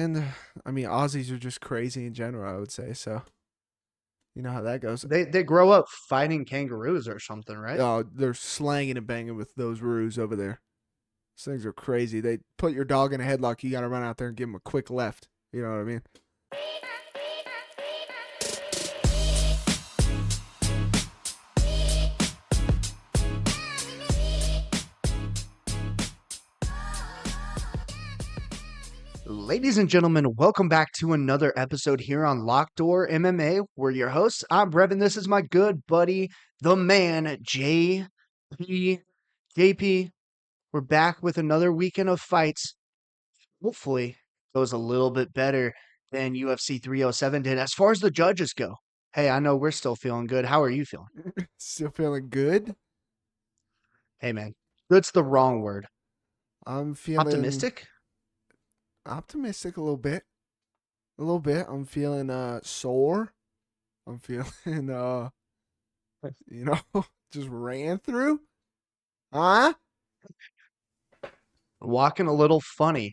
And I mean, Aussies are just crazy in general, I would say. So you know how that goes. They grow up fighting kangaroos or something, right? Oh, they're slanging and banging with those roos over there. These things are crazy. They put your dog in a headlock. You got to run out there and give him a quick left. You know what I mean? Ladies and gentlemen, welcome back to another episode here on Locked Door MMA. We're your hosts. I'm Brevin. This is my good buddy, the man, JP. JP, we're back with another weekend of fights. Hopefully, goes a little bit better than UFC 307 did as far as the judges go. Hey, I know we're still feeling good. How are you feeling? Still feeling good. Hey, man, good's the wrong word. I'm feeling Optimistic? optimistic a little bit. A little bit. I'm feeling sore. I'm feeling you know, just ran through. Huh? Walking a little funny.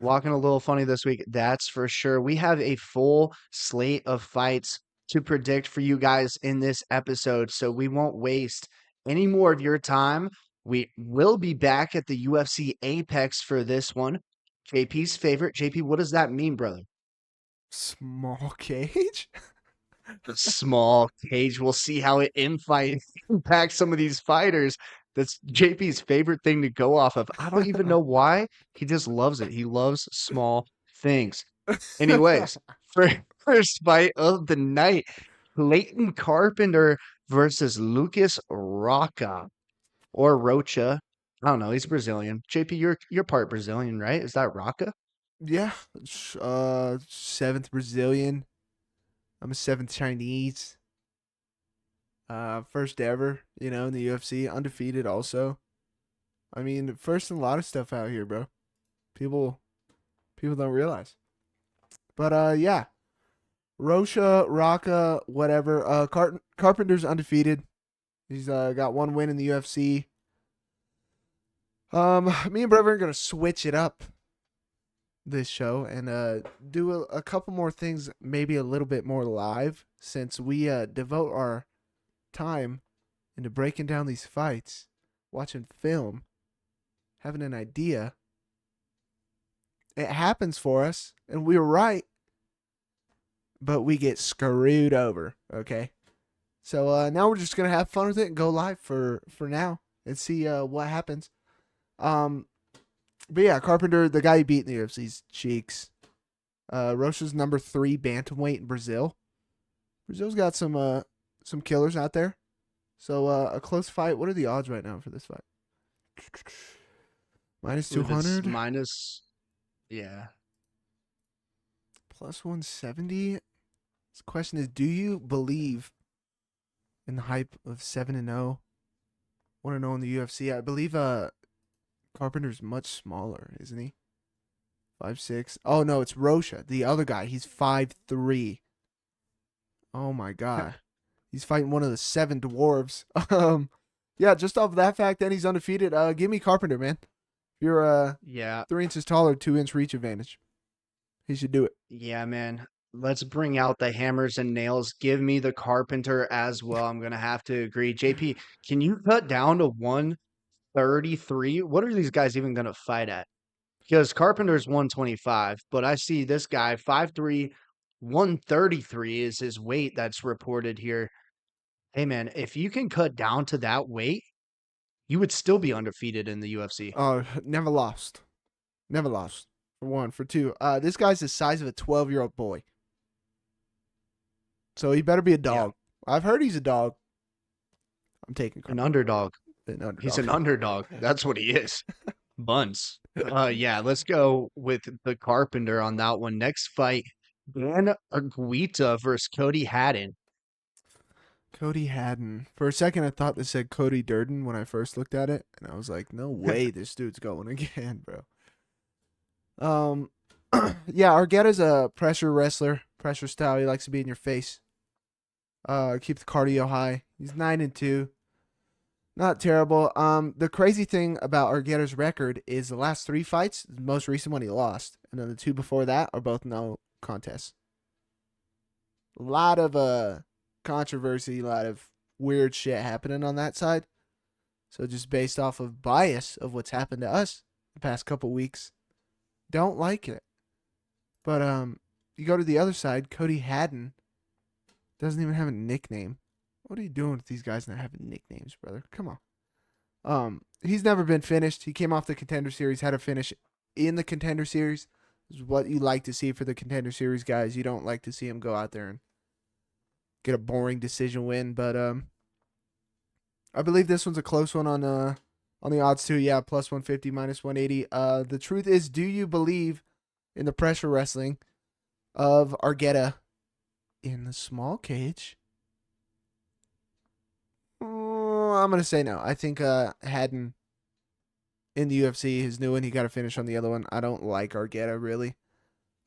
Walking a little funny this week, that's for sure. We have a full slate of fights to predict for you guys in this episode, so we won't waste any more of your time. We will be back at the UFC Apex for this one. JP's favorite. JP, what does that mean, brother? Small cage? The small cage. We'll see how it impacts some of these fighters. That's JP's favorite thing to go off of. I don't even know why. He just loves it. He loves small things. Anyways, for first fight of the night, Clayton Carpenter versus Lucas Roca or Rocha. I don't know. He's Brazilian. JP, you're part Brazilian, right? Is that Roca? Yeah. Seventh Brazilian. I'm a seventh Chinese. First ever, in the UFC, undefeated also. I mean, first in a lot of stuff out here, bro. People don't realize. But yeah. Rocha, Raka, whatever. Carpenter's undefeated. He's got one win in the UFC. Me and Brevin are gonna switch it up this show and do a couple more things, maybe a little bit more live, since we devote our time into breaking down these fights, watching film, having an idea. It happens for us, and we were right, but we get screwed over. Okay, so now we're just gonna have fun with it and go live for now and see what happens. But yeah, Carpenter, the guy he beat in the UFC's Cheeks. Rocha's number 3 bantamweight in Brazil. Brazil's got some killers out there. So a close fight. What are the odds right now for this fight? Minus 200. Yeah. Plus 170. The question is, do you believe in the hype of 7-0? 1-0 in the UFC? I believe Carpenter's much smaller, isn't he? 5'6". Oh no, it's Rocha, the other guy. He's 5'3". Oh my god. He's fighting one of the 7 dwarves. Yeah, just off of that fact, then he's undefeated. Give me Carpenter, man. If you're Yeah. 3 inches taller, 2-inch reach advantage. He should do it. Yeah, man. Let's bring out the hammers and nails. Give me the Carpenter as well. I'm gonna have to agree. JP, can you cut down to 133? What are these guys even gonna fight at? Because Carpenter's 125, but I see this guy 5'3", 133 is his weight that's reported here. Hey man, if you can cut down to that weight, you would still be undefeated in the UFC. Never lost. Never lost. For one. For two, this guy's the size of a 12-year-old boy. So he better be a Yeah, dog. I've heard he's a dog. I'm taking an Carpenter. underdog. An underdog. He's an underdog. That's what he is. Buns. Yeah, let's go with the Carpenter on that one. Next fight, Dan Aguita versus Cody Haddon. Cody Haddon. For a second, I thought this said Cody Durden when I first looked at it, and I was like, "No way, this dude's going again, bro." Yeah, Argueta's a pressure wrestler, pressure style. He likes to be in your face. Keep the cardio high. He's 9-2. Not terrible. The crazy thing about Argueda's record is the last three fights, the most recent one he lost, and then the two before that are both no contests. A lot of controversy, a lot of weird shit happening on that side. So just based off of bias of what's happened to us the past couple weeks, don't like it. But you go to the other side, Cody Haddon doesn't even have a nickname. What are you doing with these guys not having nicknames, brother? Come on. He's never been finished. He came off the contender series, had a finish in the contender series. This is what you like to see for the contender series guys. You don't like to see him go out there and get a boring decision win. But I believe this one's a close one on the odds too. Yeah, plus 150, minus 180. The truth is, do you believe in the pressure wrestling of Argueta in the small cage? I'm gonna say no. I think Haddon in the UFC, his new one, he got a finish on the other one. I don't like Argueta really,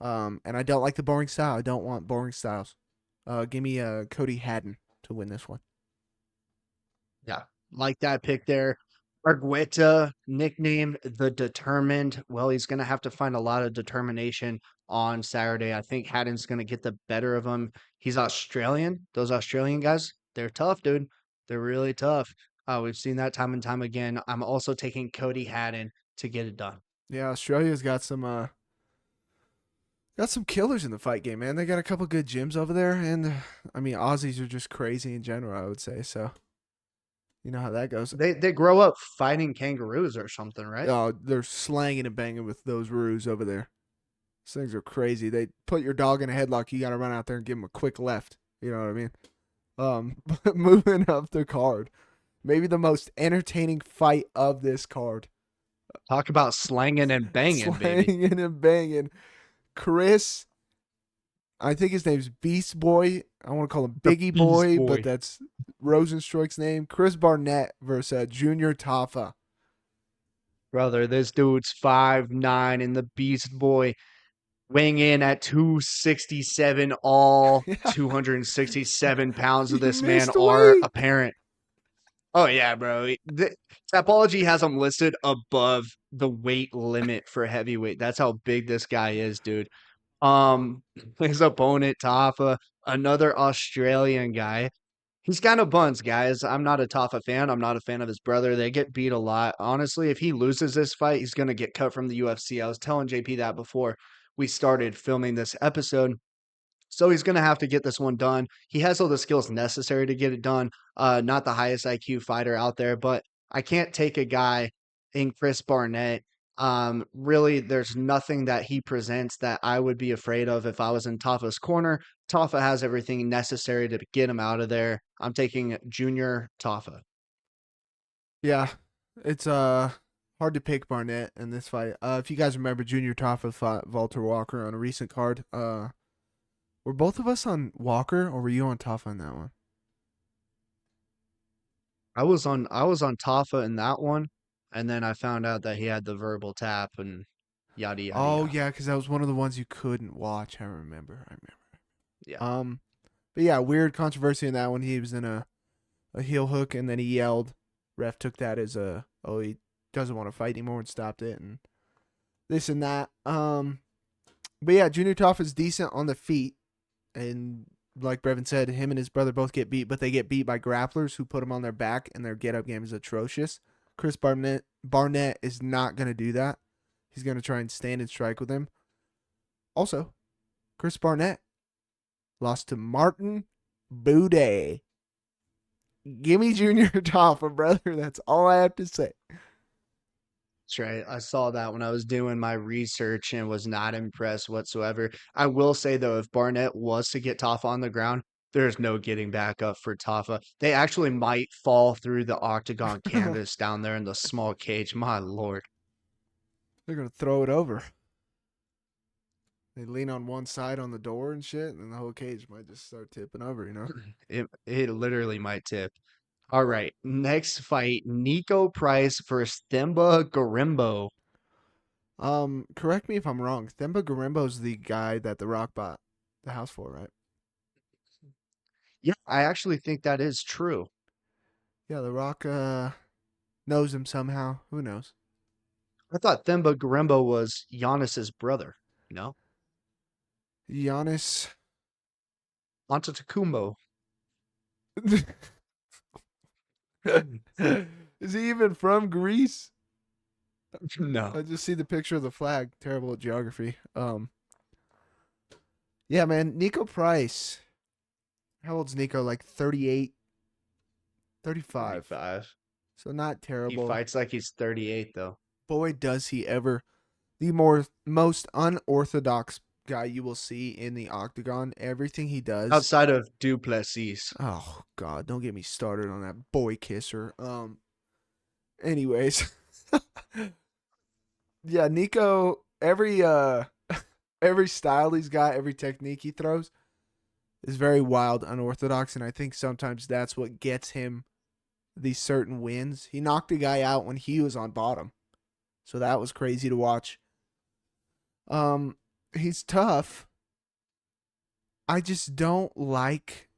and I don't like the boring style. I don't want boring styles. Give me Cody Haddon to win this one. Yeah, like that pick there. Argueta, nicknamed the Determined. Well, he's going to have to find a lot of determination on Saturday. I think Haddon's going to get the better of him. He's Australian. Those Australian guys, they're tough, dude. They're really tough. We've seen that time and time again. I'm also taking Cody Haddon to get it done. Yeah, Australia's got some killers in the fight game, man. They got a couple good gyms over there, and I mean Aussies are just crazy in general. I would say so. You know how that goes. They grow up fighting kangaroos or something, right? Oh, they're slanging and banging with those roos over there. These things are crazy. They put your dog in a headlock. You got to run out there and give him a quick left. You know what I mean? But moving up the card, maybe the most entertaining fight of this card. Talk about slanging and banging, baby. Slanging and banging. Chris, I think his name's Beast Boy. I want to call him The Biggie Beast Boy, but Boy. that's Rosenstruik's name. Chris Barnett versus Junior Tafa. Brother, this dude's 5'9" and the Beast Boy weighing in at 267. All Yeah, 267 pounds of he this man missed are weight. apparent. Oh, yeah, bro. Tapology has him listed above the weight limit for heavyweight. That's how big this guy is, dude. Um, his opponent, Tafa, another Australian guy. He's kind of buns, guys. I'm not a Tafa fan. I'm not a fan of his brother. They get beat a lot. Honestly, if he loses this fight, he's going to get cut from the UFC. I was telling JP that before we started filming this episode. So he's going to have to get this one done. He has all the skills necessary to get it done. Not the highest IQ fighter out there, but I can't take a guy in Chris Barnett. Really, there's nothing that he presents that I would be afraid of if I was in Tafa's corner. Tafa has everything necessary to get him out of there. I'm taking Junior Tafa. Yeah, it's hard to pick Barnett in this fight. If you guys remember, Junior Tafa fought Walter Walker on a recent card. Were both of us on Walker, or were you on Tafa on that one? I was on Tafa in that one, and then I found out that he had the verbal tap and yada yada Oh yada. yeah, because that was one of the ones you couldn't watch. I remember. Yeah. But yeah, weird controversy in that one. He was in a heel hook, and then he yelled. Ref took that as a he doesn't want to fight anymore and stopped it, and this and that. But yeah, Junior Tough is decent on the feet, and like Brevin said, him and his brother both get beat, but they get beat by grapplers who put them on their back, and their get up game is atrocious. Chris Barnett is not gonna do that. He's gonna try and stand and strike with him. Also, Chris Barnett lost to Martin Boudet. Give me Junior Toffa, brother. That's all I have to say. That's right. I saw that when I was doing my research and was not impressed whatsoever. I will say though, if Barnett was to get Tafa on the ground, there's no getting back up for Tafa. They actually might fall through the octagon They're canvas down there in the small cage. My lord. gonna throw it over. They lean on one side on the door and shit, and the whole cage might just start tipping over, you know? It literally might tip. All right. Next fight, Nico Price versus Themba Garimbo. Correct me if I'm wrong. Themba Garimbo's the guy that The Rock bought the house for, right? Yeah, I actually think that is true. Yeah, The Rock knows him somehow. Who knows? I thought Themba Gorimbo was Giannis's brother. You know, Giannis. Antetokounmpo. Is he even from Greece? No. I just see the picture of the flag. Terrible at geography. Yeah, man. Nico Price. How old's Nico? Like 38, 35. 35. So not He terrible. fights like he's 38 though. Boy, does he ever. The most unorthodox guy you will see in the octagon. Everything he does. Outside of Duplessis. Oh God, don't get me started on that boy kisser. Anyways. Yeah, Nico, every style he's got, every technique he throws is very wild, unorthodox, and I think sometimes that's what gets him these certain wins. He knocked a guy out when he was on bottom. So that was crazy to watch. Um he's tough. I just don't like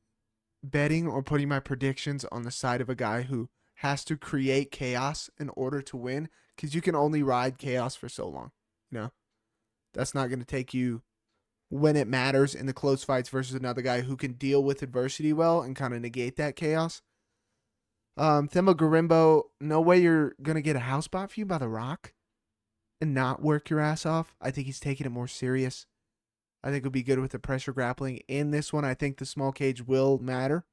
betting or putting my predictions on the side of a guy who has to create chaos in order to win cuz you can only ride chaos for so long. You know? That's not going to take you when it matters in the close fights versus another guy who can deal with adversity well and kind of negate that chaos. Themba Gorimbo, no way you're going to get a house bought for you by The Rock and not work your ass off. I think he's taking it more serious. I think it'll be good with the pressure grappling. In this one, I think the small cage will matter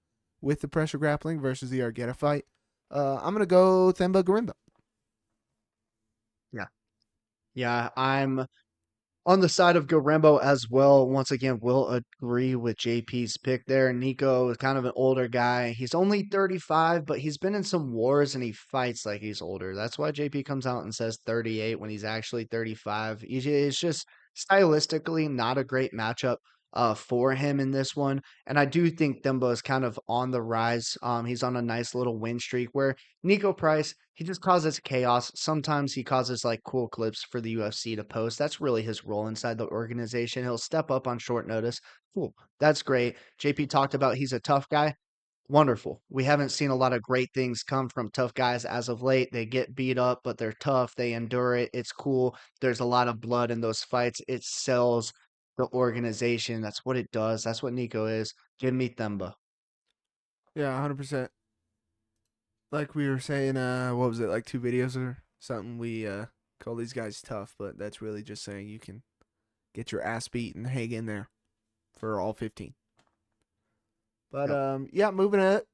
with the pressure grappling versus the Argueta fight. I'm going to go Themba Gorimbo. Yeah. Yeah, I'm on the side of Garembo as well. Once again, will agree with JP's pick there. Nico is kind of an older guy. He's only 35, but he's been in some wars and he fights like he's older. That's why JP comes out and says 38 when he's actually 35. It's just stylistically not a great matchup for him in this one. And I do think Themba is kind of on the rise. He's on a nice little win streak where Nico Price, he just causes chaos. Sometimes he causes like cool clips for the UFC to post. That's really his role inside the organization. He'll step up on short notice. Cool. That's great. JP talked about he's a tough guy. Wonderful. We haven't seen a lot of great things come from tough guys as of late. They get beat up, but they're tough. They endure it. It's cool. There's a lot of blood in those fights. It sells the organization. That's what it does. That's what Nico is. Give me Themba. Yeah, 100%. Like we were saying, what was it, like 2 videos or something? We call these guys tough, but that's really just saying you can get your ass beat and hang in there for all 15. But Yep. yeah, moving up.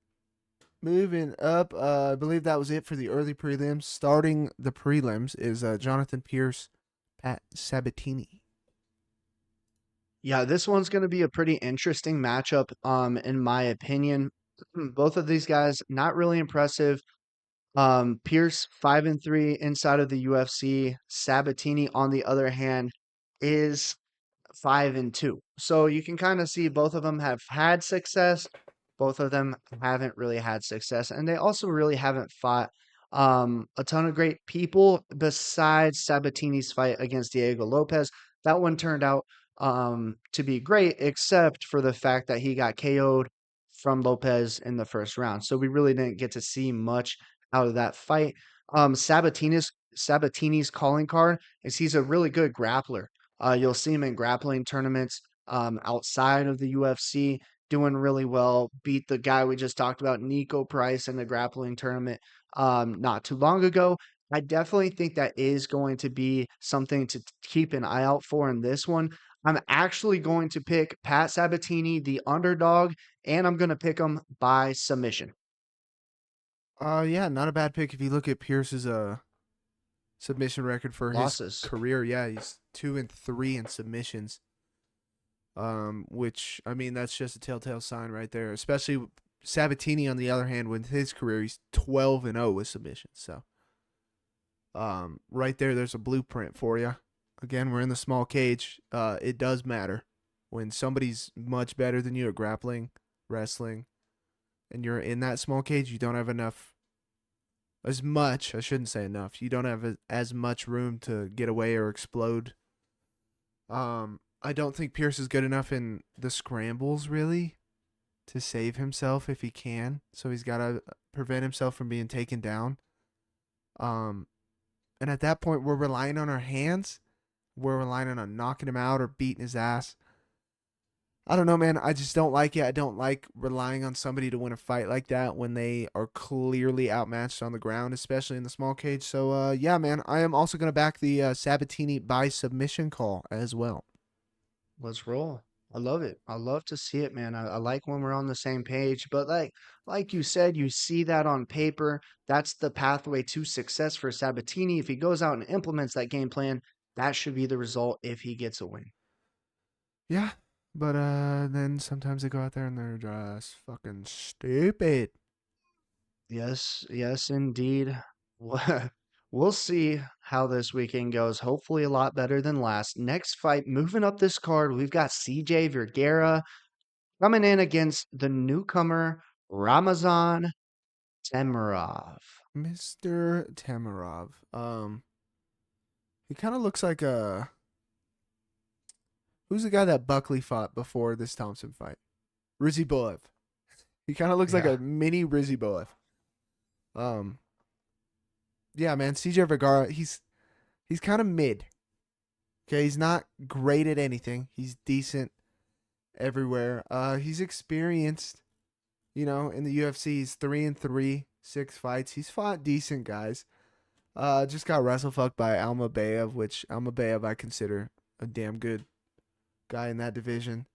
I believe that was it for the early prelims. Starting the prelims is Jonathan Pierce, Pat Sabatini. Yeah, this one's going to be a pretty interesting matchup, in my opinion. Both of these guys not really impressive. Pierce 5-3 inside of the UFC. Sabatini, on the other hand, is 5-2. So you can kind of see both of them have had success. Both of them haven't really had success, and they also really haven't fought a ton of great people besides Sabatini's fight against Diego Lopez. That one turned out to be great, except for the fact that he got KO'd from Lopez in the first round. So we really didn't get to see much out of that fight. Sabatini's calling card is he's a really good grappler. You'll see him in grappling tournaments outside of the UFC doing really well. Beat the guy we just talked about, Nico Price, in the grappling tournament not too long ago. I definitely think that is going to be something to keep an eye out for in this one. I'm actually going to pick Pat Sabatini, the underdog, and I'm going to pick him by submission. Yeah, not a bad pick if you look at Pierce's submission record for his Losses. career. Yeah, he's 2-3 in submissions. Which I mean that's just a telltale sign right there. Especially Sabatini on the other hand, with his career, he's 12-0 with submissions. So, right there's a blueprint for you. Again, we're in the small cage. It does matter when somebody's much better than you at grappling, wrestling, and you're in that small cage. You don't have enough. As much, I shouldn't say enough. You don't have as much room to get away or explode. I don't think Pierce is good enough in the scrambles really to save himself if he can. So he's got to prevent himself from being taken down. Um, and at that point, we're relying on our hands. We're relying on knocking him out or beating his ass. I don't know, man. I just don't like it. I don't like relying on somebody to win a fight like that when they are clearly outmatched on the ground, especially in the small cage. So, yeah, man, I am also going to back the Sabatini by submission call as well. Let's roll. I love it. I love to see it, man. I like when we're on the same page. But like you said, you see that on paper. That's the pathway to success for Sabatini. If he goes out and implements that game plan, that should be the result if he gets a win. Yeah, but then sometimes they go out there and they're just fucking stupid. Yes, yes, indeed. We'll see how this weekend goes. Hopefully, a lot better than last. Next fight, moving up this card, we've got CJ Vergara coming in against the newcomer Ramazan Temirov. Mr. Tamarov. He kind of looks like a who's the guy that Buckley fought before this Thompson fight? Rizzy Boev. He kind of looks like Yeah, a mini Rizzy Boev. Um, yeah, man, CJ Vergara, he's kind of mid. Okay, he's not great at anything. He's decent everywhere. He's experienced, in the UFC. He's 3-3, 6 fights. He's fought decent guys. Just got wrestle fucked by Almabayev, which Almabayev I consider a damn good guy in that division.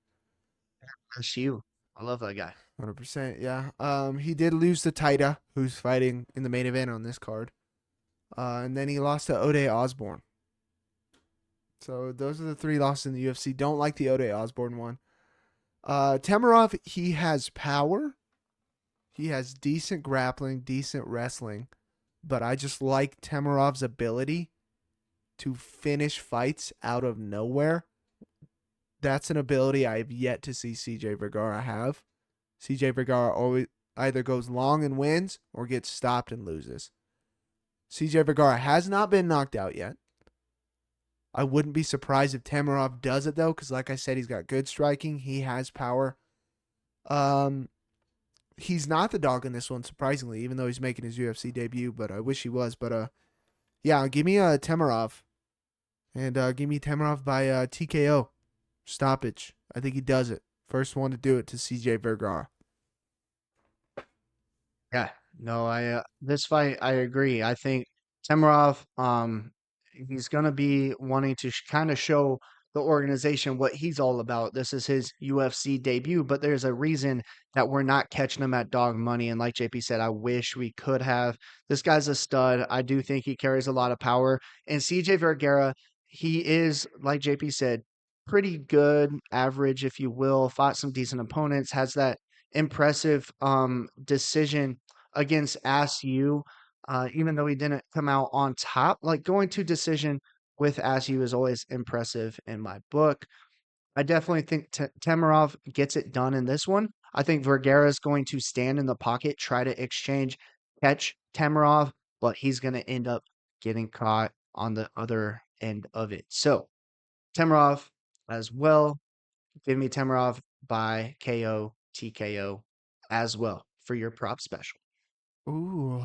that's you. I love that guy. 100%, yeah. He did lose to Taira, who's fighting in the main event on this card. And then he lost to Ode Osborne. So those are the three losses in the UFC. Don't like the Ode Osborne one. Tamarov, he has power. He has decent grappling, decent wrestling. But I just like Tamarov's ability to finish fights out of nowhere. That's an ability I have yet to see CJ Vergara have. CJ Vergara always either goes long and wins or gets stopped and loses. CJ Vergara has not been knocked out yet. I wouldn't be surprised if Tamarov does it though, because like I said, he's got good striking. He has power. Um, he's not the dog in this one, surprisingly, even though he's making his UFC debut. But I wish he was. But yeah, give me a Tamarov, and give me Tamarov by TKO stoppage. I think he does it. First one to do it to CJ Vergara. Yeah, no, this fight I agree. I think Temirov, he's gonna be wanting to kind of show the organization what he's all about. This is his UFC debut, but there's a reason that we're not catching him at dog money. And like JP said, I wish we could have. This guy's a stud. I do think he carries a lot of power. And CJ Vergara, he is, like JP said, pretty good, average, if you will. Fought some decent opponents, has that impressive decision against ASU, even though he didn't come out on top. Like going to decision with ASU is always impressive in my book. I definitely think Temirov gets it done in this one. I think Vergara is going to stand in the pocket, try to exchange, catch Temirov, but he's going to end up getting caught on the other end of it. So Temirov as well. Give me Temirov by KO, TKO as well for your prop special. Ooh,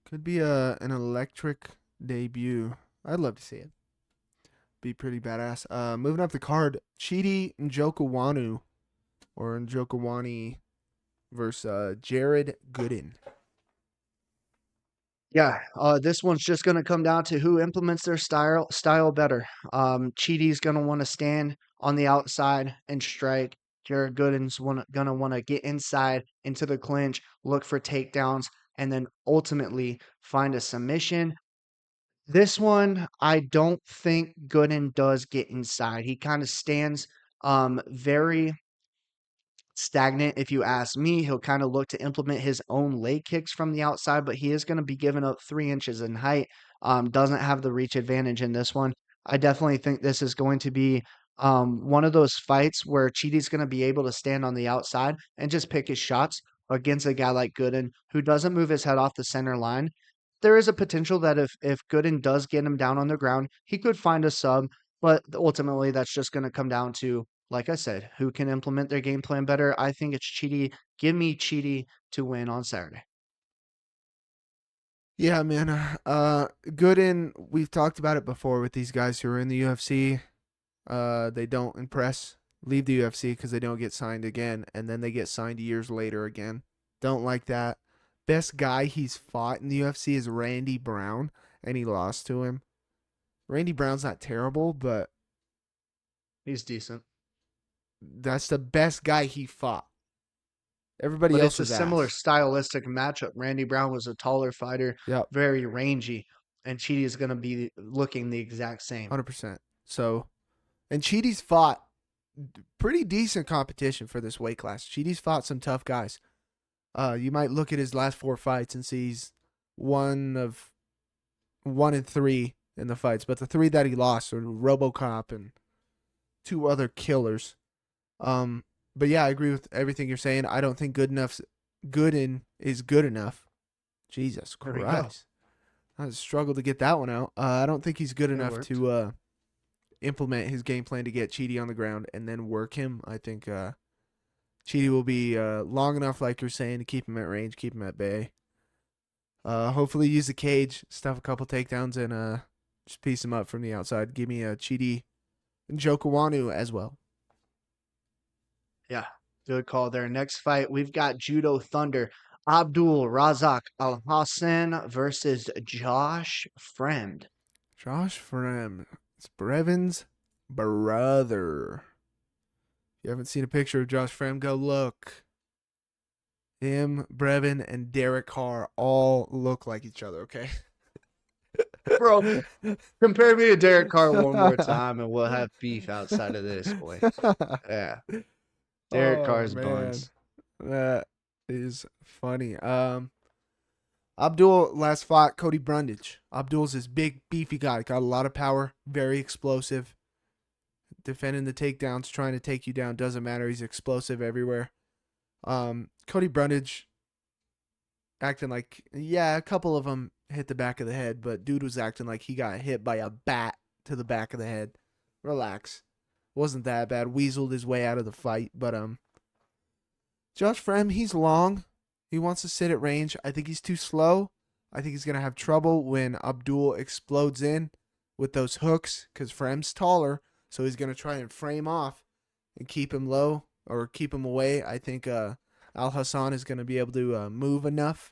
could be an electric debut. I'd love to see it. Be pretty badass. Moving up the card, Chidi Njokawanu or Njokawani versus Jared Gooden. Yeah, this one's just going to come down to who implements their style better. Chidi's going to want to stand on the outside and strike. Jared Gooden's going to want to get inside into the clinch, look for takedowns, and then ultimately find a submission. This one, I don't think Gooden does get inside. He kind of stands very stagnant. If you ask me, he'll kind of look to implement his own leg kicks from the outside, but he is going to be giving up 3 inches in height. Doesn't have the reach advantage in this one. I definitely think this is going to be one of those fights where Chidi's going to be able to stand on the outside and just pick his shots against a guy like Gooden who doesn't move his head off the center line. There is a potential that if Gooden does get him down on the ground, he could find a sub, but ultimately that's just going to come down to, like I said, who can implement their game plan better? I think it's Chidi. Give me Chidi to win on Saturday. Yeah, man. Gooden, we've talked about it before with these guys who are in the UFC. They don't impress, leave the UFC because they don't get signed again, and then they get signed years later again. Don't like that. Best guy he's fought in the UFC is Randy Brown, and he lost to him. Randy Brown's not terrible, but He's decent. that's the best guy he fought. Everybody But else it's a is similar ass. stylistic matchup. Randy Brown was a taller fighter, Yep, very rangy, and Chidi is going to be looking the exact same. 100%. So, and Cheaty's fought pretty decent competition for this weight class. Cheaty's fought some tough guys. You might look at his last 4 fights and see he's one of 1-3 in the fights, but the 3 that he lost are RoboCop and 2 other killers. Um, but yeah, I agree with everything you're saying. I don't think Gooden is good enough. Jesus There we go. Christ, I struggled to get that one out. I don't think he's good It enough worked. to implement his game plan to get Cheaty on the ground and then work him. I think Cheaty will be long enough, like you're saying, to keep him at range, keep him at bay. Hopefully use the cage, stuff a couple takedowns, and just piece him up from the outside. Give me a Cheaty and Jokawanu as well. Yeah, good call there. Next fight, we've got Judo Thunder. Abdul Razak Al Hassan versus Josh Fremd. Josh Frem. It's Brevin's brother. If you haven't seen a picture of Josh Frem, go look. Him, Brevin, and Derek Carr all look like each other, okay? Bro, compare me to Derek Carr one more time and we'll have beef outside of this, boy. Yeah, Derek Oh Carr's man. buns. That is funny. Abdul last fought Cody Brundage. Abdul's this big, beefy guy. Got a lot of power, very explosive. Defending the takedowns, trying to take you down. Doesn't matter. He's explosive everywhere. Cody Brundage acting like, yeah, a couple of them hit the back of the head, but dude was acting like he got hit by a bat to the back of the head. Relax. Wasn't that bad. Weaseled his way out of the fight, but Josh Frem, he's long. He wants to sit at range. I think he's too slow. I think he's going to have trouble when Abdul explodes in with those hooks because Frem's taller. So he's going to try and frame off and keep him low or keep him away. I think Al Hassan is going to be able to move enough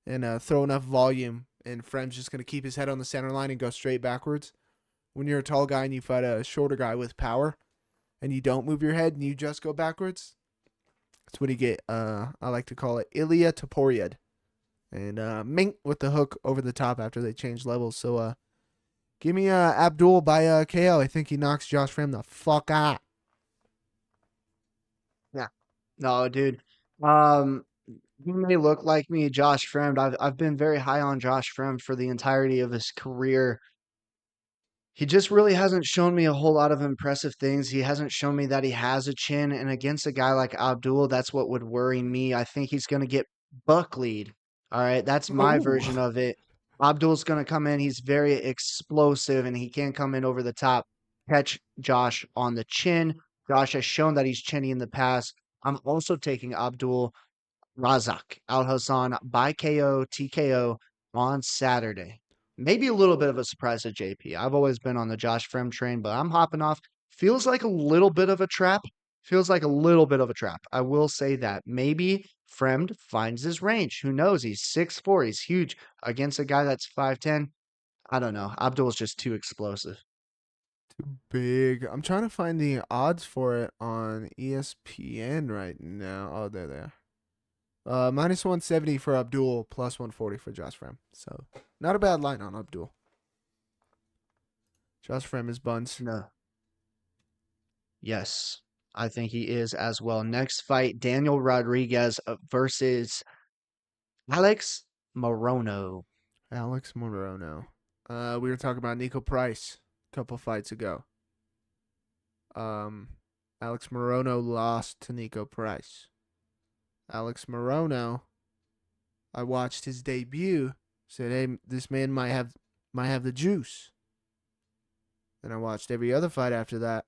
and throw enough volume. And Frem's just going to keep his head on the center line and go straight backwards. When you're a tall guy and you fight a shorter guy with power and you don't move your head and you just go backwards, that's what you get. I like to call it Ilya Toporiad. And Mink with the hook over the top after they change levels. So give me Abdul by KO. I think he knocks Josh Fram the fuck out. Yeah. No, dude. Um, you may look like me, Josh Fremd. I've been very high on Josh Fremd for the entirety of his career. He just really hasn't shown me a whole lot of impressive things. He hasn't shown me that he has a chin, and against a guy like Abdul, that's what would worry me. I think he's going to get bucklied. All right, that's my Oh. version of it. Abdul's going to come in. He's very explosive, and he can come in over the top, catch Josh on the chin. Josh has shown that he's chinny in the past. I'm also taking Abdul Razak Al Hassan by KO, TKO on Saturday. Maybe a little bit of a surprise to JP. I've always been on the Josh Frem train, but I'm hopping off. Feels like a little bit of a trap. Feels like a little bit of a trap. I will say that. Maybe Fremd finds his range. Who knows? He's 6'4". He's huge against a guy that's 5'10". I don't know. Abdul's just too explosive. Too big. I'm trying to find the odds for it on ESPN right now. Oh, there they are. Minus 170 for Abdul, plus 140 for Josh Frem. So not a bad line on Abdul. Josh Frem is buns. No. Yes. I think he is as well. Next fight, Daniel Rodriguez versus Alex Morono. Alex Morono. We were talking about Nico Price a couple fights ago. Um, Alex Morono lost to Nico Price. Alex Morono, I watched his debut. Said, "Hey, this man might have the juice." Then I watched every other fight after that.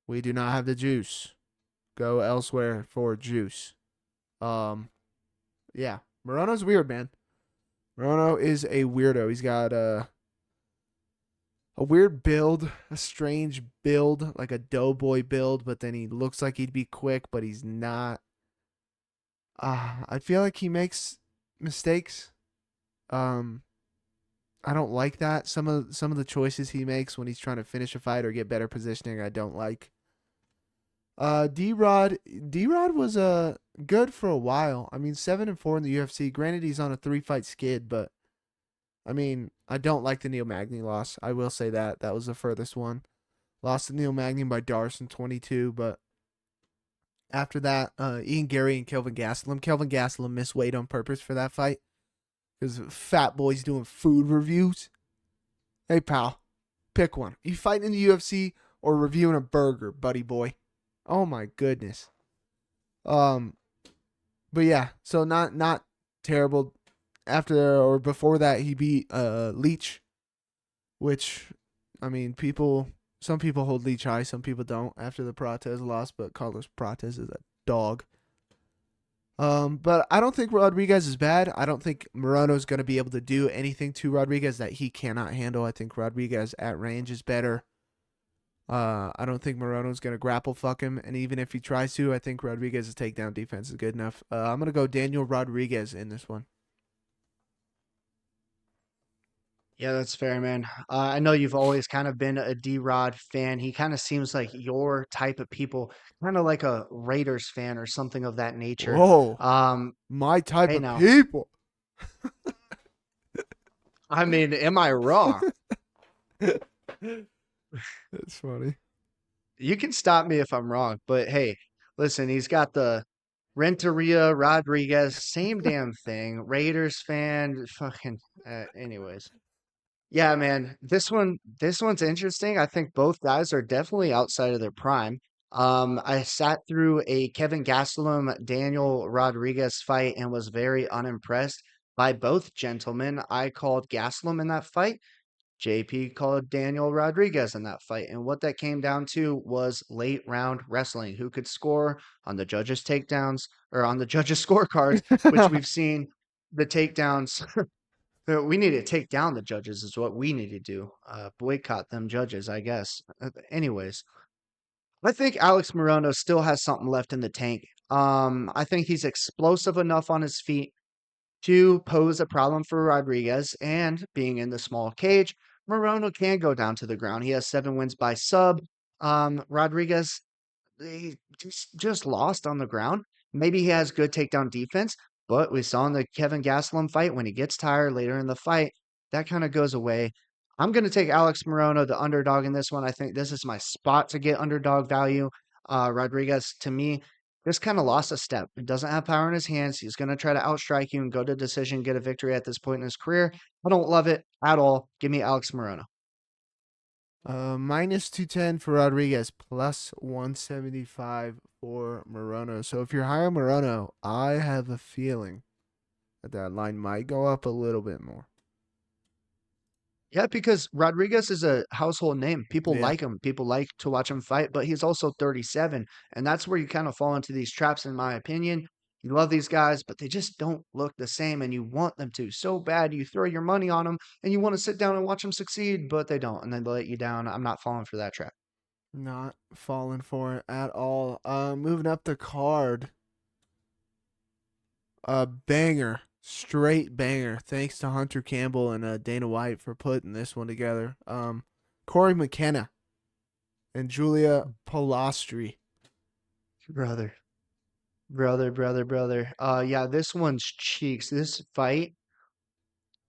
We do not have the juice. Go elsewhere for juice. Um, yeah, Morono's weird, man. Morono is a weirdo. He's got a weird build, a strange build, like a doughboy build, but then he looks like he'd be quick, but he's not. I feel like he makes mistakes. Um, I don't like that. Some of the choices he makes when he's trying to finish a fight or get better positioning, I don't like. D Rod was good for a while. I mean, 7-4 in the UFC. Granted, he's on a 3-fight skid, but I mean, I don't like the Neil Magny loss. I will say that was the furthest one. Lost to Neil Magny by Darson 22, but after that, Ian Gary and Kelvin Gastelum. Kelvin Gastelum missed weight on purpose for that fight because fat boy's doing food reviews. Hey pal, pick one. You fighting in the UFC or reviewing a burger, buddy boy? Oh my goodness. Um, but yeah, so not terrible. After or before that, he beat Leach, which I mean, some people hold Leach high, some people don't. After the Prates loss, but Carlos Prates is a dog. But I don't think Rodriguez is bad. I don't think Morono's going to be able to do anything to Rodriguez that he cannot handle. I think Rodriguez at range is better. I don't think Morono's going to grapple fuck him. And even if he tries to, I think Rodriguez's takedown defense is good enough. I'm going to go Daniel Rodriguez in this one. Yeah, that's fair, man. I know you've always kind of been a D-Rod fan. He kind of seems like your type of people, kind of like a Raiders fan or something of that nature. Whoa, Um, my type hey of now, people. I mean, am I wrong? That's funny. You can stop me if I'm wrong, but hey, listen, he's got the Renteria Rodriguez, same damn thing. Raiders fan, fucking. Anyways, yeah, man, this one's interesting. I think both guys are definitely outside of their prime. I sat through a Kevin Gastelum Daniel Rodriguez fight and was very unimpressed by both gentlemen. I called Gastelum in that fight. JP called Daniel Rodriguez in that fight. And what that came down to was late round wrestling. Who could score on the judges' takedowns or on the judges' scorecards, which we've seen the takedowns. We need to take down the judges, is what we need to do. Boycott them judges, I guess. Anyways, I think Alex Morono still has something left in the tank. I think he's explosive enough on his feet to pose a problem for Rodriguez, and being in the small cage, Morono can go down to the ground. He has 7 wins by sub. Rodriguez, he just lost on the ground. Maybe he has good takedown defense, but we saw in the Kevin Gastelum fight when he gets tired later in the fight, that kind of goes away. I'm going to take Alex Morono, the underdog in this one. I think this is my spot to get underdog value. Rodriguez, to me, just kind of lost a step. He doesn't have power in his hands. He's going to try to outstrike you and go to decision, get a victory at this point in his career. I don't love it at all. Give me Alex Morono. Minus 210 for Rodriguez, plus 175 for Morono. So if you're high on Morono, I have a feeling that line might go up a little bit more. Yeah, because Rodriguez is a household name. People Yeah. like him. People like to watch him fight, but he's also 37. And that's where you kind of fall into these traps, in my opinion. You love these guys, but they just don't look the same, and you want them to so bad. You throw your money on them, and you want to sit down and watch them succeed, but they don't, and then they let you down. I'm not falling for that trap. Not falling for it at all. Moving up the card. A banger. Straight banger. Thanks to Hunter Campbell and Dana White for putting this one together. Corey McKenna and Julia Polastri. Brother, brother. Yeah, this one's cheeks. This fight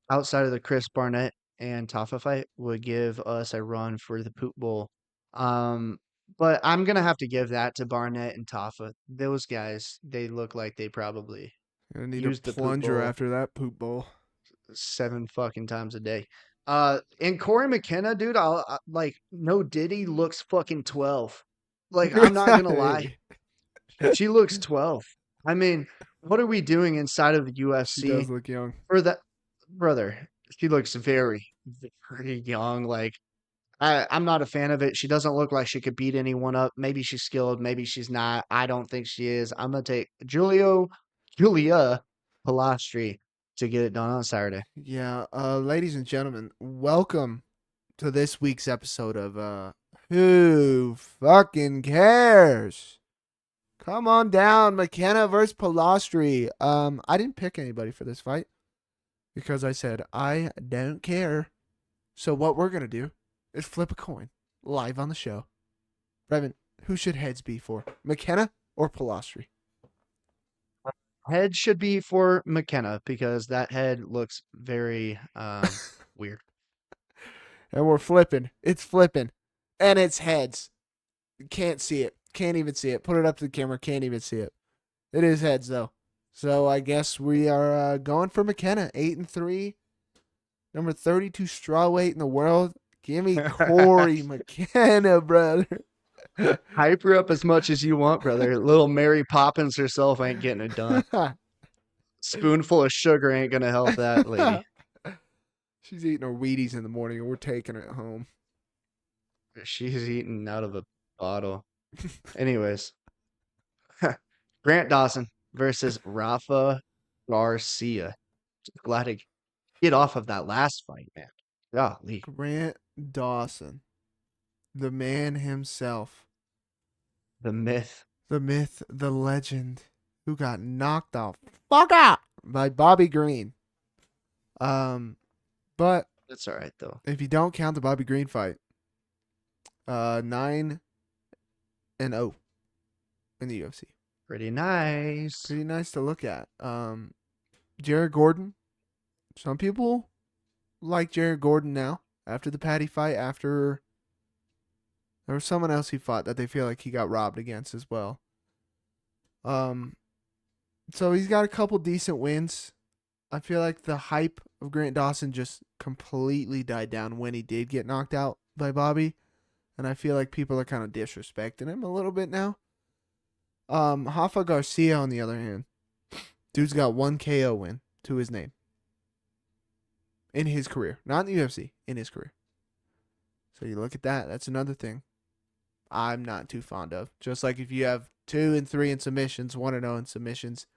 outside of the Chris Barnett and Tafa fight would give us a run for the Poop Bowl. Um, but I'm gonna have to give that to Barnett and Tafa. Those guys, they look like they probably Gonna need a use the Poop plunger Bowl after that poop bowl. 7 fucking times a day. And Corey McKenna, dude, like no Diddy looks fucking 12. Like I'm not gonna lie, Hey, she looks 12. I mean, what are we doing inside of the she does UFC look young. for that, brother? She looks very young. Like I'm not a fan of it. She doesn't look like she could beat anyone up. Maybe she's skilled, maybe she's not. I don't think she is. I'm gonna take Julia Pilastri to get it done on Saturday. Yeah, ladies and gentlemen, welcome to this week's episode of Who Fucking Cares? Come on down, McKenna versus Pilastri. I didn't pick anybody for this fight because I said I don't care. So what we're gonna do is flip a coin live on the show. Brevin, who should heads be for? McKenna or Pilastri? Head should be for McKenna because that head looks very weird. And we're flipping. It's flipping. And it's heads. Can't see it. Can't even see it. Put it up to the camera. Can't even see it. It is heads though. So I guess we are going for McKenna. 8-3. Number 32 strawweight in the world. Give me Corey McKenna, brother. Hype her up as much as you want, brother. Little Mary Poppins herself ain't getting it done. Spoonful of sugar ain't gonna help that lady. She's eating her Wheaties in the morning and we're taking it home. She's eating out of a bottle. Anyways, Grant Dawson versus Rafa Garcia. Glad to get off of that last fight, man. Golly. Grant Dawson. The man himself. The myth. The myth, the legend, who got knocked the fuck out by Bobby Green. But That's all right, though. if you don't count the Bobby Green fight, 9-0 in the UFC. Pretty nice. Pretty nice to look at. Jared Gordon. Some people like Jared Gordon now after the Patty fight. After there was someone else he fought that they feel like he got robbed against as well. So he's got a couple decent wins. I feel like the hype of Grant Dawson just completely died down when he did get knocked out by Bobby. And I feel like people are kind of disrespecting him a little bit now. Rafa Garcia, on the other hand, dude's got 1 KO win to his name. In his career. Not in the UFC, in his career. So you look at that, that's another thing I'm not too fond of. Just like if you have 2-3 in submissions, 1-0 in submissions,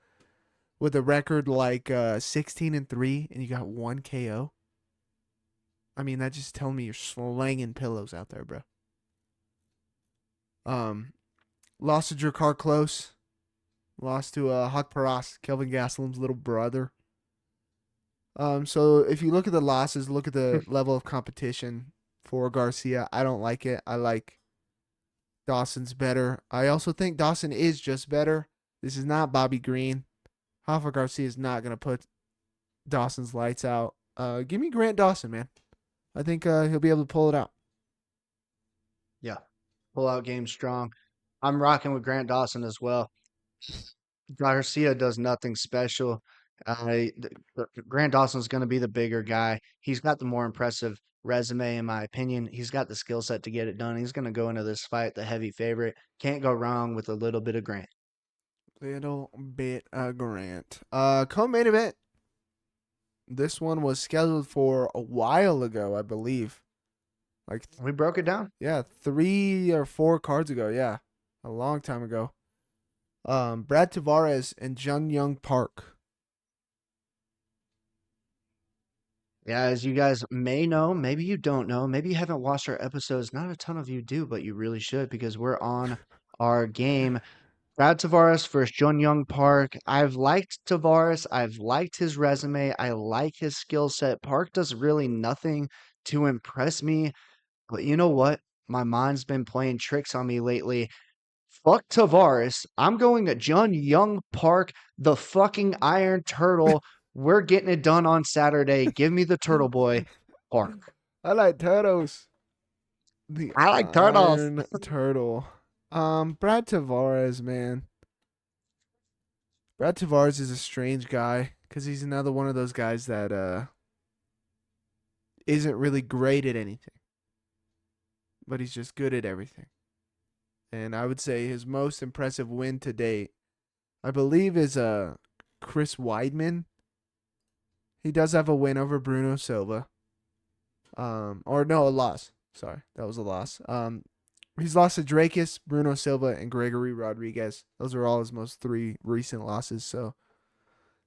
with a record like 16-3, and you got 1 KO. I mean, that just telling me you're slanging pillows out there, bro. Lost to Drakkar Close. Lost to Hak Paras, Kelvin Gastelum's little brother. So if you look at the losses, look at the level of competition for Garcia. I don't like it. I like Dawson's better. I also think Dawson is just better. This is not Bobby Green. Rafa Garcia is not going to put Dawson's lights out. Give me Grant Dawson, man. I think he'll be able to pull it out. Yeah. Pull out game strong. I'm rocking with Grant Dawson as well. Garcia does nothing special. Grant Dawson's going to be the bigger guy. He's got the more impressive resume, in my opinion. He's got the skill set to get it done. He's going to go into this fight the heavy favorite. Can't go wrong with a little bit of Grant. Little bit of Grant. Co-main event. This one was scheduled for a while ago, I believe. Like We broke it down. yeah, 3 or 4 cards ago. Yeah, a long time ago. Brad Tavares and Jung Young Park. Yeah, as you guys may know, maybe you don't know, maybe you haven't watched our episodes. Not a ton of you do, but you really should because we're on our game. Brad Tavares versus Jun Young Park. I've liked Tavares. I've liked his resume. I like his skill set. Park does really nothing to impress me. But you know what? My mind's been playing tricks on me lately. Fuck Tavares. I'm going to Jun Young Park, the fucking Iron Turtle. We're getting it done on Saturday. Give me the Turtle Boy, Park. I like turtles. The I like turtles. Iron Turtle. Brad Tavares, man. Brad Tavares is a strange guy because he's another one of those guys that isn't really great at anything, but he's just good at everything. And I would say his most impressive win to date, I believe, is Chris Weidman. He does have a win over Bruno Silva. Or no, a loss. Sorry, that was a loss. He's lost to Drakus, Bruno Silva, and Gregory Rodriguez. Those are all his most 3 recent losses. So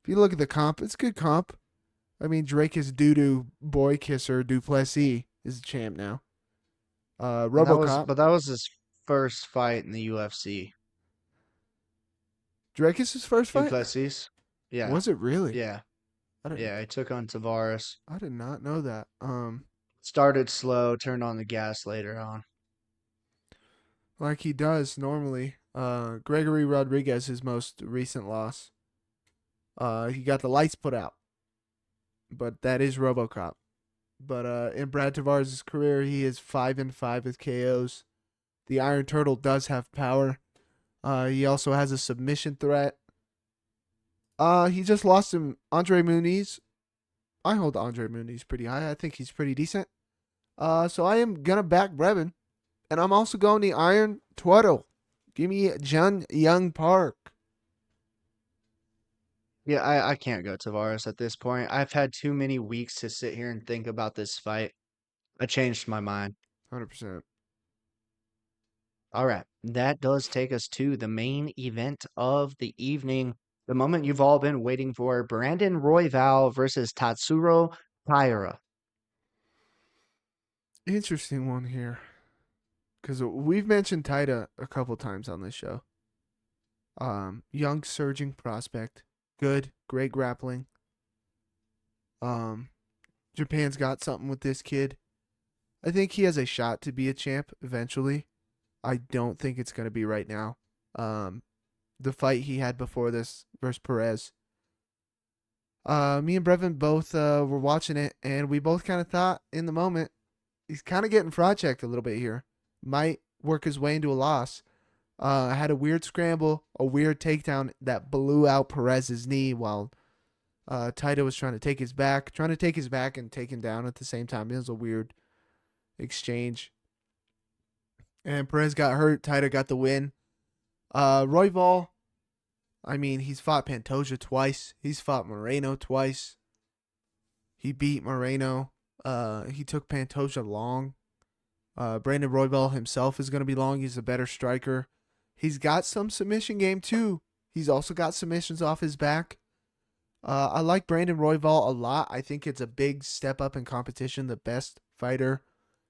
if you look at the comp, it's good comp. I mean, Drake is doo-doo boy kisser Duplessis is the champ now. RoboCop. That was his first fight in the UFC. Drake is his first fight? Duplessis. Yeah. Was it really? Yeah. I didn't. Yeah, he took on Tavares. I did not know that. Started slow, turned on the gas later on. Like he does normally. Gregory Rodriguez, his most recent loss. He got the lights put out, but that is RoboCop. But in Brad Tavares' career, he is 5-5 with KOs. The Iron Turtle does have power. He also has a submission threat. He just lost him Andre Muniz. I hold Andre Muniz pretty high. I think he's pretty decent. So I am gonna back Brevin, and I'm also going the Iron Turtle. Give me Jun Young Park. Yeah, I can't go Tavares at this point. I've had too many weeks to sit here and think about this fight. I changed my mind. 100%. All right, that does take us to the main event of the evening. The moment you've all been waiting for, Brandon Royval versus Tatsuro Taira. Interesting one here. Because we've mentioned Taira a couple times on this show. Young surging prospect. Good. Great grappling. Um, Japan's got something with this kid. I think he has a shot to be a champ eventually. I don't think it's going to be right now. The fight he had before this versus Perez. Me and Brevin both were watching it, and we both kind of thought in the moment he's kind of getting fraud checked a little bit here. Might work his way into a loss. Had a weird scramble, a weird takedown that blew out Perez's knee while Taito was trying to take his back, and take him down at the same time. It was a weird exchange. And Perez got hurt. Taito got the win. Royval, I mean, he's fought Pantoja twice. He's fought Moreno twice. He beat Moreno. He took Pantoja long. Brandon Royval himself is going to be long. He's a better striker. He's got some submission game too. He's also got submissions off his back. I like Brandon Royval a lot. I think it's a big step up in competition. The best fighter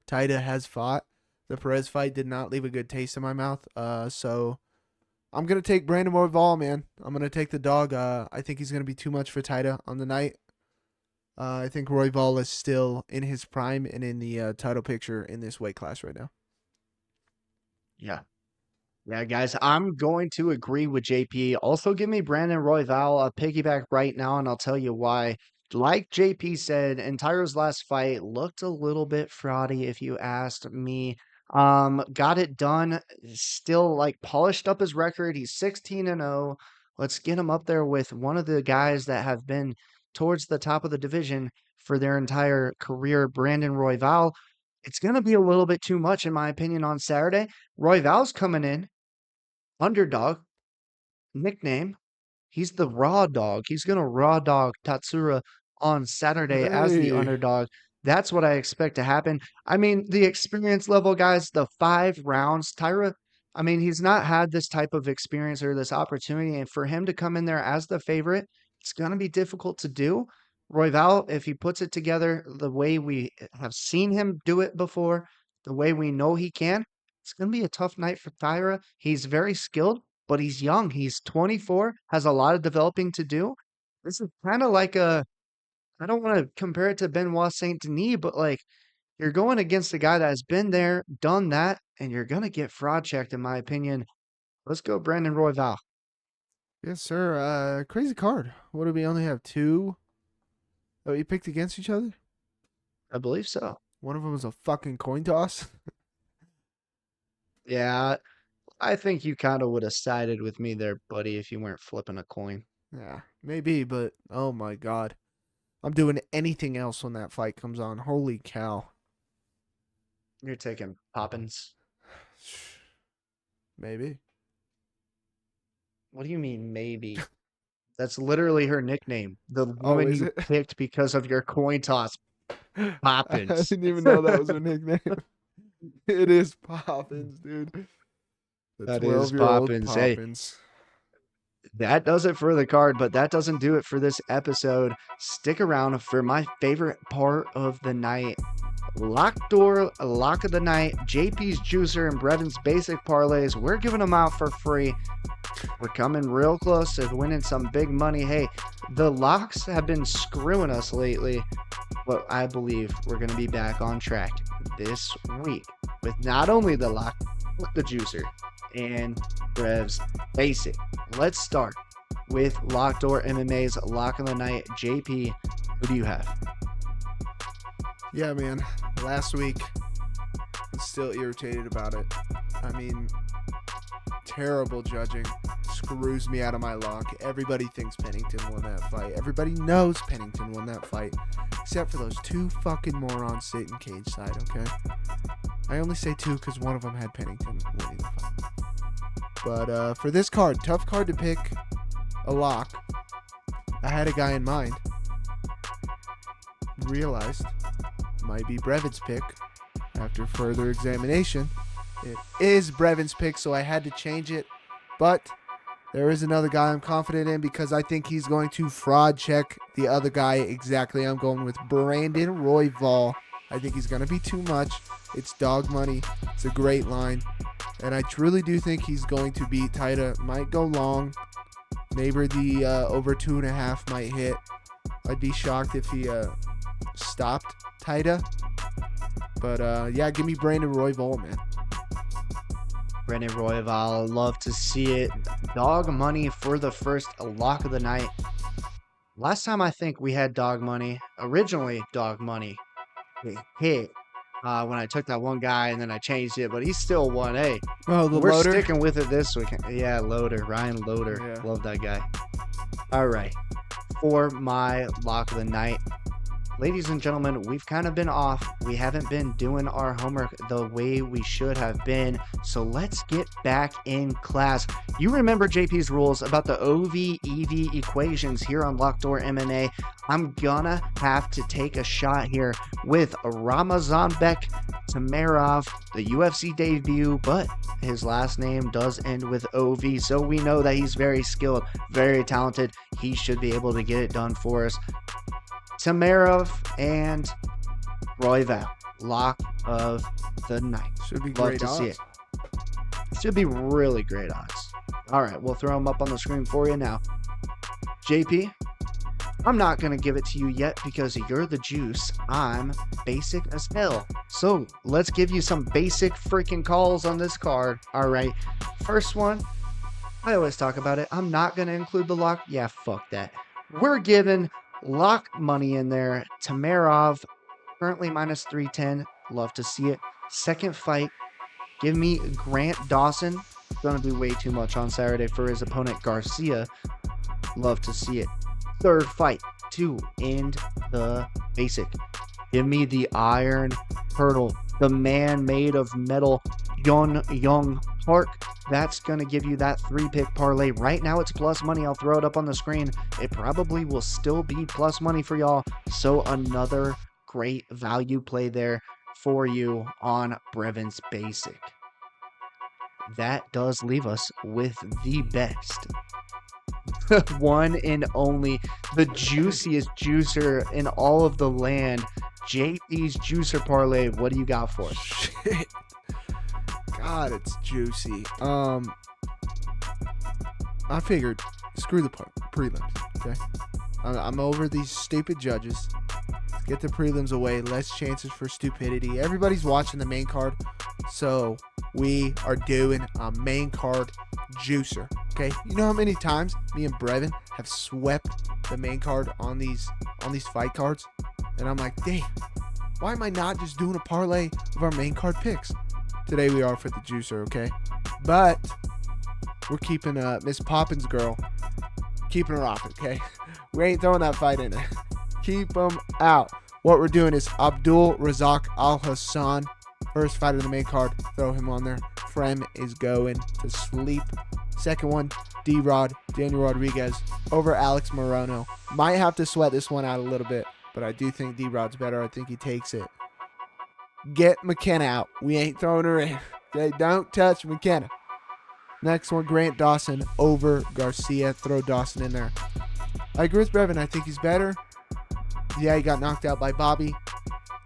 Taita has fought. The Perez fight did not leave a good taste in my mouth. So I'm going to take Brandon Royval, man. I'm going to take the dog. I think he's going to be too much for Taita on the night. I think Royval is still in his prime and in the title picture in this weight class right now. Yeah. Yeah, guys, I'm going to agree with JP. Also, give me Brandon Royval a piggyback right now, and I'll tell you why. Like JP said, and Tyro's last fight looked a little bit fraudy, if you asked me. Got it done. Still like polished up his record. He's 16-0. Let's get him up there with one of the guys that have been towards the top of the division for their entire career, Brandon Royval. It's going to be a little bit too much, in my opinion, on Saturday. Royval's coming in underdog nickname. He's the raw dog. He's going to raw dog Tatsura on Saturday as the Hey. underdog. That's what I expect to happen. I mean, the experience level, guys, the 5 rounds, Tyra, I mean, he's not had this type of experience or this opportunity. And for him to come in there as the favorite, it's going to be difficult to do. Royval, if he puts it together the way we have seen him do it before, the way we know he can, it's going to be a tough night for Tyra. He's very skilled, but he's young. He's 24, has a lot of developing to do. This is kind of like I don't want to compare it to Benoit Saint Denis, but like you're going against a guy that has been there, done that, and you're going to get fraud checked, in my opinion. Let's go, Brandon Royval. Yes, sir. Crazy card. What do we only have two that we picked against each other? I believe so. One of them was a fucking coin toss. Yeah, I think you kind of would have sided with me there, buddy, if you weren't flipping a coin. Yeah, maybe, but oh my god. I'm doing anything else when that fight comes on. Holy cow. You're taking Poppins. Maybe. What do you mean, maybe? That's literally her nickname. The Oh, woman is you it? picked because of your coin toss, I Poppins. didn't even know that was her nickname. It is Poppins, dude. The That is 12-year-old Poppins. Hey, Poppins. That does it for the card, but that doesn't do it for this episode. Stick around for my favorite part of the night. Lock door, lock of the night, JP's Juicer and Brevin's basic parlays. We're giving them out for free. We're coming real close to winning some big money. Hey, the locks have been screwing us lately, but I believe we're going to be back on track this week with not only the lock, but the Juicer and Brev's basic. Let's start with Lockdoor MMA's Lock of the Night. JP, who do you have? Yeah, man. Last week, I'm still irritated about it. I mean, terrible judging. Screws me out of my lock. Everybody thinks Pennington won that fight. Everybody knows Pennington won that fight. Except for those two fucking morons sitting cage side, okay? I only say two because one of them had Pennington winning the fight. But for this card, tough card to pick a lock. I had a guy in mind. Realized might be Brevin's pick. After further examination, it is Brevin's pick, so I had to change it. But there is another guy I'm confident in because I think he's going to fraud check the other guy exactly. I'm going with Brandon Royval. I think he's going to be too much. It's dog money. It's a great line. And I truly do think he's going to beat Taira. Might go long. Maybe the over 2.5 might hit. I'd be shocked if he stopped Taira. But yeah, give me Brandon Royval, man. Brandon Royval, love to see it. Dog money for the first lock of the night. Last time I think we had dog money, originally dog money, it hit when I took that one guy and then I changed it, but he still won. Hey, Oh, the we're loader? sticking with it this week. Yeah, Loader, Ryan Loader. Yeah. Love that guy. All right, for my lock of the night. Ladies and gentlemen, we've kind of been off. We haven't been doing our homework the way we should have been. So let's get back in class. You remember JP's rules about the OV-EV equations here on Lockdoor MMA. I'm gonna have to take a shot here with Ramazanbek Tamarov, the UFC debut, but his last name does end with OV, so we know that he's very skilled, very talented. He should be able to get it done for us. Tamarov and Royval, lock of the night. Should be Love great to odds. see it. Should be really great odds. All right, we'll throw them up on the screen for you now. JP, I'm not going to give it to you yet because you're the juice. I'm basic as hell. So let's give you some basic freaking calls on this card. All right, first one, I always talk about it. I'm not going to include the lock. Yeah, fuck that. We're giving lock money in there. Tamarov, currently minus 310. Love to see it. Second fight, give me Grant Dawson. Gonna be way too much on Saturday for his opponent Garcia. Love to see it. Third fight to end the basic. Give me the Iron Hurdle, the man made of metal, Yeon Young Park. That's going to give you that 3-pick parlay. Right now it's plus money. I'll throw it up on the screen. It probably will still be plus money for y'all. So another great value play there for you on Brevin's basic. That does leave us with the best. One and only, the juiciest juicer in all of the land. JP's Juicer Parlay. What do you got for us? Shit. God, it's juicy. I figured, screw the prelims, okay? I'm over these stupid judges. Get the prelims away. Less chances for stupidity. Everybody's watching the main card, so we are doing a main card juicer, okay? You know how many times me and Brevin have swept the main card on these fight cards? And I'm like, dang, why am I not just doing a parlay of our main card picks? Today we are for the juicer, okay? But we're keeping Miss Poppins girl, keeping her off, okay? We ain't throwing that fight in there. Keep them out. What we're doing is Abdul Razak Al Hassan, first fight of the main card. Throw him on there. Frem is going to sleep. Second one, D-Rod, Daniel Rodriguez over Alex Morono. Might have to sweat this one out a little bit, but I do think D-Rod's better. I think he takes it. Get McKenna out. We ain't throwing her in. Okay, don't touch McKenna. Next one, Grant Dawson over Garcia. Throw Dawson in there. I agree with Brevin. I think he's better. Yeah, he got knocked out by Bobby.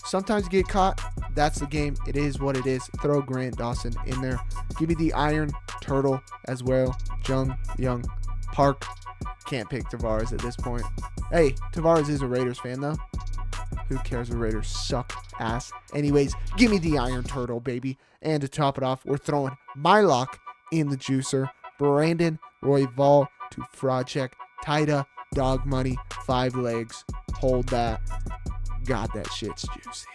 Sometimes you get caught. That's the game. It is what it is. Throw Grant Dawson in there. Give me the Iron Turtle as well. Young, Park. Can't pick Tavares at this point. Hey, Tavares is a Raiders fan, though. Who cares? The Raiders suck ass. Anyways, give me the Iron Turtle, baby. And to top it off, we're throwing my lock in the juicer. Brandon Royval to fraud check. Taira, dog money, 5 legs. Hold that. God, that shit's juicy.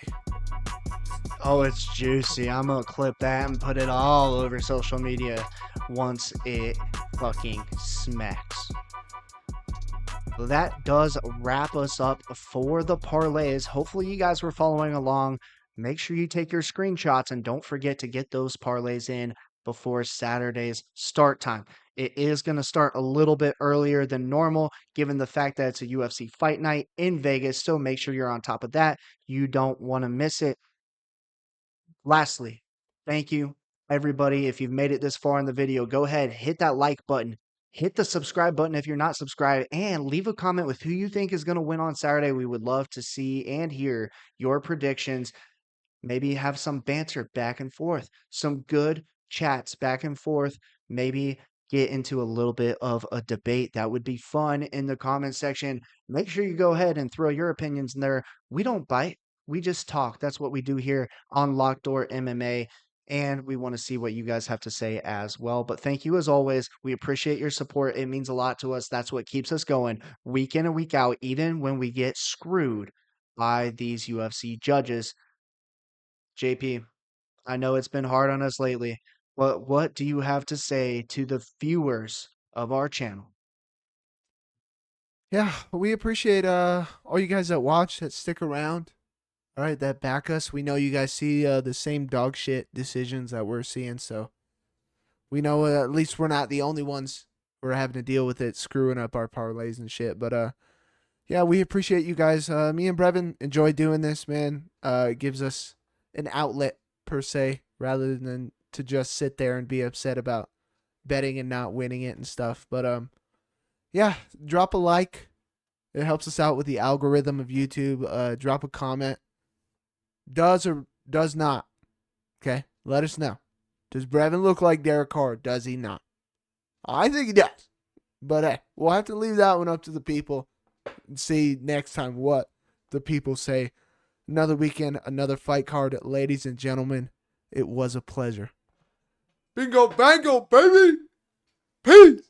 Oh, it's juicy. I'm gonna clip that and put it all over social media once it fucking smacks. That does wrap us up for the parlays. Hopefully you guys were following along. Make sure you take your screenshots and don't forget to get those parlays in before Saturday's start time. It is going to start a little bit earlier than normal, given the fact that it's a UFC fight night in Vegas. So make sure you're on top of that. You don't want to miss it. Lastly, thank you, everybody. If you've made it this far in the video, go ahead, hit that like button, hit the subscribe button if you're not subscribed, and leave a comment with who you think is going to win on Saturday. We would love to see and hear your predictions. Maybe have some banter back and forth, some good chats back and forth. Maybe get into a little bit of a debate. That would be fun in the comment section. Make sure you go ahead and throw your opinions in there. We don't bite, we just talk. That's what we do here on Locked Door MMA. And we want to see what you guys have to say as well. But thank you as always. We appreciate your support. It means a lot to us. That's what keeps us going week in and week out, even when we get screwed by these UFC judges. JP, I know it's been hard on us lately. What do you have to say to the viewers of our channel? Yeah, we appreciate all you guys that watch, that stick around. All right, that back us. We know you guys see the same dog shit decisions that we're seeing, so we know at least we're not the only ones who are having to deal with it, screwing up our parlays and shit. But yeah, we appreciate you guys. Me and Brevin enjoy doing this, man. It gives us an outlet per se, rather than to just sit there and be upset about betting and not winning it and stuff. But yeah, drop a like. It helps us out with the algorithm of YouTube. Drop a comment. Does or does not. Okay, let us know. Does Brevin look like Derek Carr? Does he not? I think he does. But hey, we'll have to leave that one up to the people and see next time what the people say. Another weekend, another fight card. Ladies and gentlemen, it was a pleasure. Bingo, bango, baby. Peace.